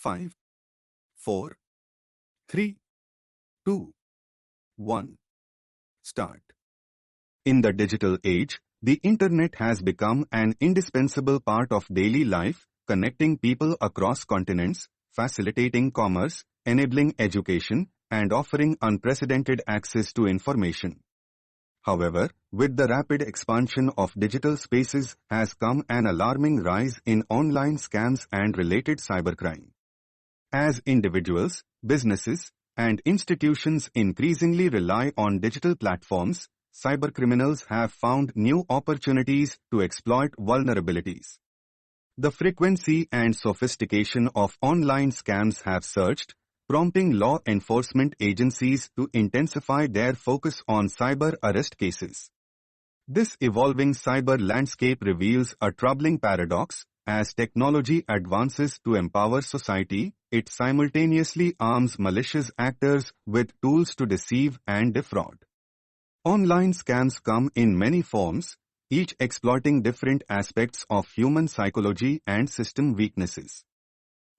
5, 4, 3, 2, 1. Start. In the digital age, the internet has become an indispensable part of daily life, connecting people across continents, facilitating commerce, enabling education, and offering unprecedented access to information. However, with the rapid expansion of digital spaces has come an alarming rise in online scams and related cybercrime. As individuals, businesses, and institutions increasingly rely on digital platforms, cybercriminals have found new opportunities to exploit vulnerabilities. The frequency and sophistication of online scams have surged, prompting law enforcement agencies to intensify their focus on cyber arrest cases. This evolving cyber landscape reveals a troubling paradox. As technology advances to empower society, it simultaneously arms malicious actors with tools to deceive and defraud. Online scams come in many forms, each exploiting different aspects of human psychology and system weaknesses.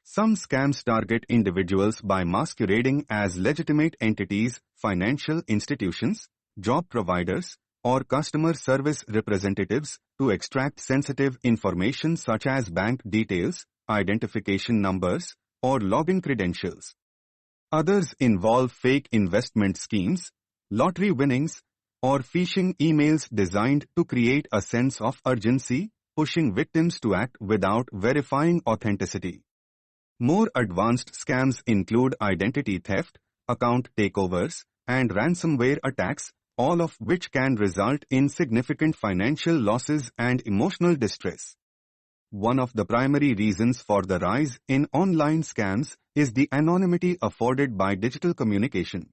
Some scams target individuals by masquerading as legitimate entities, financial institutions, job providers, or customer service representatives to extract sensitive information such as bank details, identification numbers, or login credentials. Others involve fake investment schemes, lottery winnings, or phishing emails designed to create a sense of urgency, pushing victims to act without verifying authenticity. More advanced scams include identity theft, account takeovers, and ransomware attacks, all of which can result in significant financial losses and emotional distress. One of the primary reasons for the rise in online scams is the anonymity afforded by digital communication.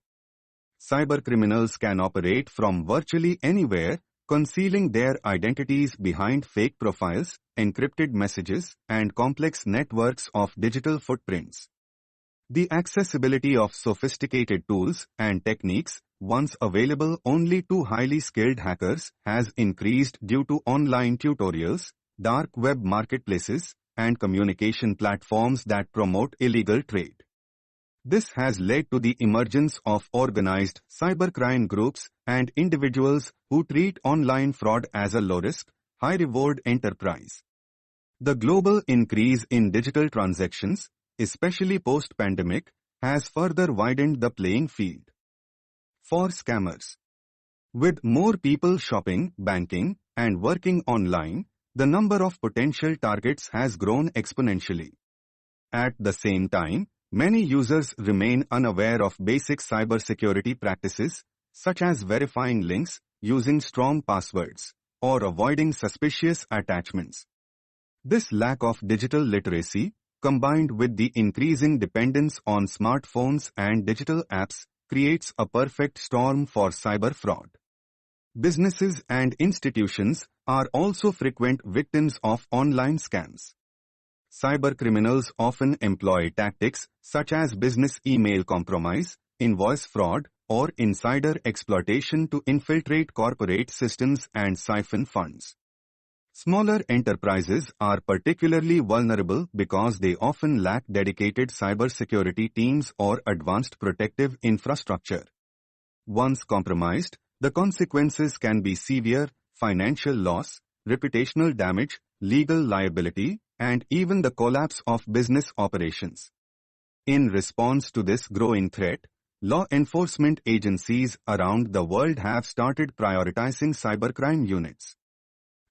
Cybercriminals can operate from virtually anywhere, concealing their identities behind fake profiles, encrypted messages, and complex networks of digital footprints. The accessibility of sophisticated tools and techniques, once available only to highly skilled hackers, has increased due to online tutorials, dark web marketplaces, and communication platforms that promote illegal trade. This has led to the emergence of organized cybercrime groups and individuals who treat online fraud as a low-risk, high-reward enterprise. The global increase in digital transactions, especially post-pandemic, has further widened the playing field for scammers. With more people shopping, banking, and working online, the number of potential targets has grown exponentially. At the same time, many users remain unaware of basic cybersecurity practices, such as verifying links, using strong passwords, or avoiding suspicious attachments. This lack of digital literacy, combined with the increasing dependence on smartphones and digital apps, creates a perfect storm for cyber fraud. Businesses and institutions are also frequent victims of online scams. Cybercriminals often employ tactics such as business email compromise, invoice fraud, or insider exploitation to infiltrate corporate systems and siphon funds. Smaller enterprises are particularly vulnerable because they often lack dedicated cybersecurity teams or advanced protective infrastructure. Once compromised, the consequences can be severe: financial loss, reputational damage, legal liability, and even the collapse of business operations. In response to this growing threat, law enforcement agencies around the world have started prioritizing cybercrime units.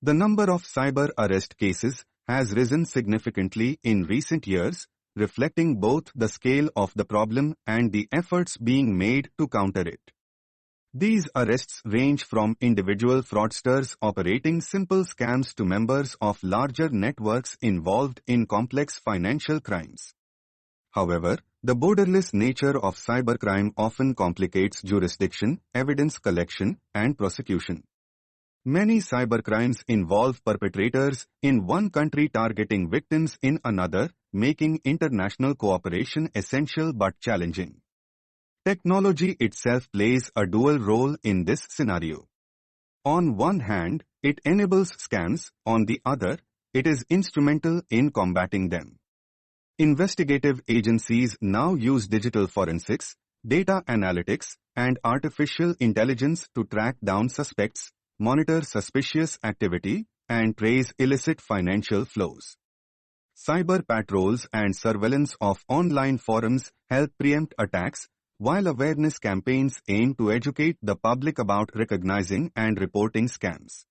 The number of cyber arrest cases has risen significantly in recent years, reflecting both the scale of the problem and the efforts being made to counter it. These arrests range from individual fraudsters operating simple scams to members of larger networks involved in complex financial crimes. However, the borderless nature of cybercrime often complicates jurisdiction, evidence collection, and prosecution. Many cybercrimes involve perpetrators in one country targeting victims in another, making international cooperation essential but challenging. Technology itself plays a dual role in this scenario. On one hand, it enables scams; on the other, it is instrumental in combating them. Investigative agencies now use digital forensics, data analytics, and artificial intelligence to track down suspects, monitor suspicious activity, and trace illicit financial flows. Cyber patrols and surveillance of online forums help preempt attacks, while awareness campaigns aim to educate the public about recognizing and reporting scams.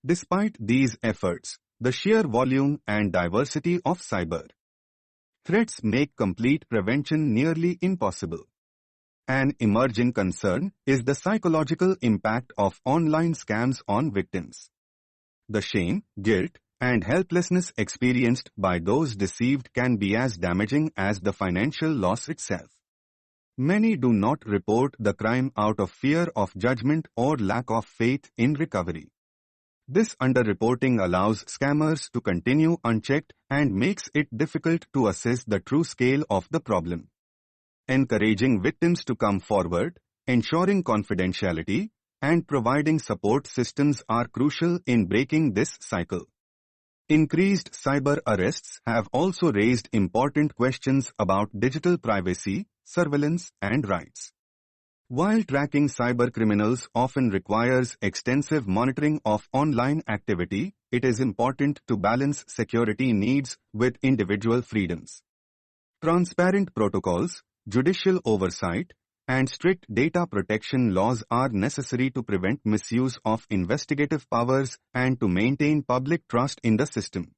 Despite these efforts, the sheer volume and diversity of cyber threats make complete prevention nearly impossible. An emerging concern is the psychological impact of online scams on victims. The shame, guilt, and helplessness experienced by those deceived can be as damaging as the financial loss itself. Many do not report the crime out of fear of judgment or lack of faith in recovery. This underreporting allows scammers to continue unchecked and makes it difficult to assess the true scale of the problem. Encouraging victims to come forward, ensuring confidentiality, and providing support systems are crucial in breaking this cycle. Increased cyber arrests have also raised important questions about digital privacy, surveillance, and rights. While tracking cybercriminals often requires extensive monitoring of online activity, it is important to balance security needs with individual freedoms. Transparent protocols, judicial oversight, and strict data protection laws are necessary to prevent misuse of investigative powers and to maintain public trust in the system.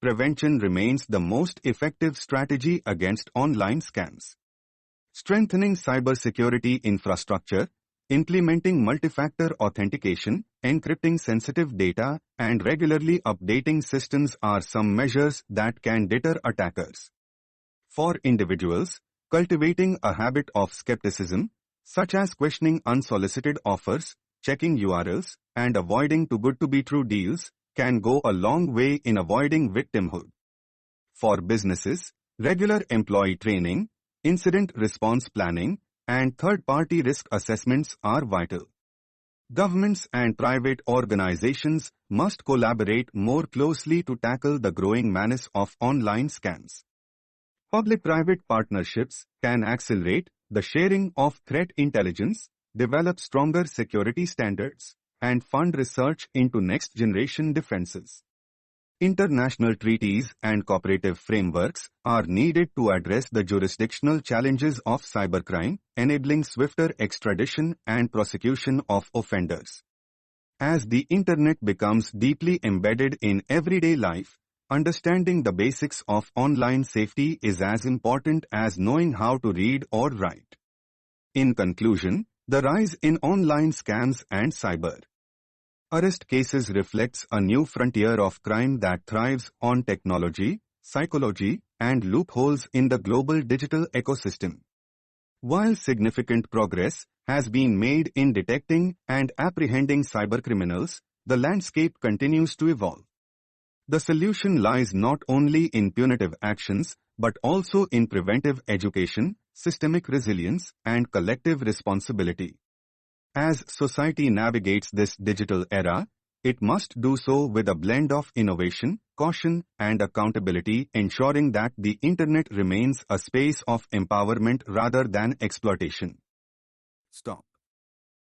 Prevention remains the most effective strategy against online scams. Strengthening cybersecurity infrastructure, implementing multi-factor authentication, encrypting sensitive data, and regularly updating systems are some measures that can deter attackers. For individuals, cultivating a habit of skepticism, such as questioning unsolicited offers, checking URLs, and avoiding too good to be true deals, can go a long way in avoiding victimhood. For businesses, regular employee training, incident response planning, and third-party risk assessments are vital. Governments and private organizations must collaborate more closely to tackle the growing menace of online scams. Public-private partnerships can accelerate the sharing of threat intelligence, develop stronger security standards, and fund research into next-generation defenses. International treaties and cooperative frameworks are needed to address the jurisdictional challenges of cybercrime, enabling swifter extradition and prosecution of offenders. As the Internet becomes deeply embedded in everyday life, understanding the basics of online safety is as important as knowing how to read or write. In conclusion, the rise in online scams and cyber arrest cases reflects a new frontier of crime that thrives on technology, psychology, and loopholes in the global digital ecosystem. While significant progress has been made in detecting and apprehending cybercriminals, the landscape continues to evolve. The solution lies not only in punitive actions, but also in preventive education, systemic resilience, and collective responsibility. As society navigates this digital era, it must do so with a blend of innovation, caution, and accountability, ensuring that the Internet remains a space of empowerment rather than exploitation. Stop.